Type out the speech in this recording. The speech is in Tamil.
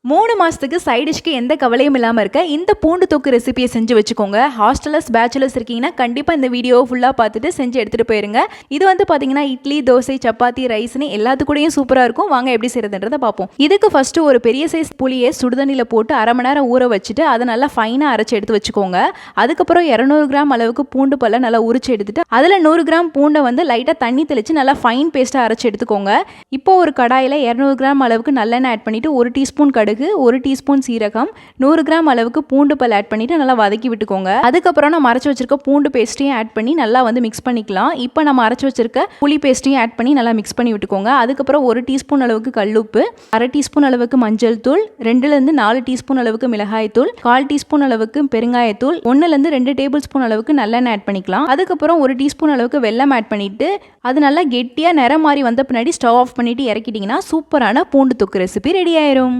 3 மாசத்துக்கு சைட் டிஷ்க்கு எந்த கவலையும் இல்லாமல் இருக்க இந்த பூண்டு தொக்கு ரெசிபியை செஞ்சு வச்சுக்கோங்க. ஹாஸ்டலர்ஸ் பேச்சுலர்ஸ் இருக்கீங்கன்னா கண்டிப்பாக இந்த வீடியோ ஃபுல்லாக பார்த்துட்டு செஞ்சு எடுத்துகிட்டு போயிருங்க. இது வந்து பார்த்தீங்கன்னா இட்லி, தோசை, சப்பாத்தி, ரைஸ்னு எல்லாத்துக்கூடையும் சூப்பராக இருக்கும். வாங்க எப்படி செய்யறதுன்றதை பார்ப்போம். இதுக்கு ஃபஸ்ட்டு ஒரு பெரிய சைஸ் புளியை சுடுதண்ணியில் போட்டு அரை மணி நேரம் ஊற வச்சுட்டு அதை நல்லா ஃபைனாக அரைச்சி எடுத்து வச்சுக்கோங்க. அதுக்கப்புறம் 200 கிராம் அளவுக்கு பூண்டு பல்ல நல்லா உரிச்சு எடுத்துட்டு அதில் 100 கிராம் பூண்டை வந்து லைட்டாக தண்ணி தெளித்து நல்லா ஃபைன் பேஸ்ட்டாக அரைச்சி எடுத்துக்கோங்க. இப்போ ஒரு கடாயில் 200 கிராம் அளவுக்கு நல்லெண்ணெய் ஆட் பண்ணிவிட்டு 1 டீஸ்பூன் கடுகு, 1 டீஸ்பூன் சீரகம், 100 கிராம் அளவுக்கு பூண்டு பல் ஆட் பண்ணிட்டு நல்லா வதக்கி விட்டுக்கோங்க. அதுக்கப்புறம் நம்ம அரைச்சி வச்சிருக்க பூண்டு பேஸ்ட்டையும் ஆட் பண்ணி நல்லா வந்து மிக்ஸ் பண்ணிக்கலாம். இப்போ நம்ம அரைச்சி வச்சிருக்க புளி பேஸ்ட்டையும் ஆட் பண்ணி நல்லா மிக்ஸ் பண்ணி விட்டுக்கோங்க. அதுக்கப்புறம் 1 டீஸ்பூன் அளவுக்கு கல்லுப்பு, அரை டீஸ்பூன் அளவுக்கு மஞ்சள் தூள், 2லேருந்து 4 டீஸ்பூன் அளவுக்கு மிளகாய் தூள், 1/4 டீஸ்பூன் அளவுக்கு பெருங்காயத்தூள், 1லேருந்து 2 டேபிள் ஸ்பூன் அளவுக்கு நல்லெண்ணெய் ஆட் பண்ணிக்கலாம். அதுக்கப்புறம் 1 டீஸ்பூன் அளவுக்கு வெல்லம் ஆட் பண்ணிட்டு அது நல்லா கெட்டியாக நிறம் மாறி வந்த பின்னாடி ஸ்டவ் ஆஃப் பண்ணிட்டு இறக்கிட்டிங்கன்னா சூப்பரான பூண்டு தொக்கு ரெசிபி ரெடி ஆயிரும்.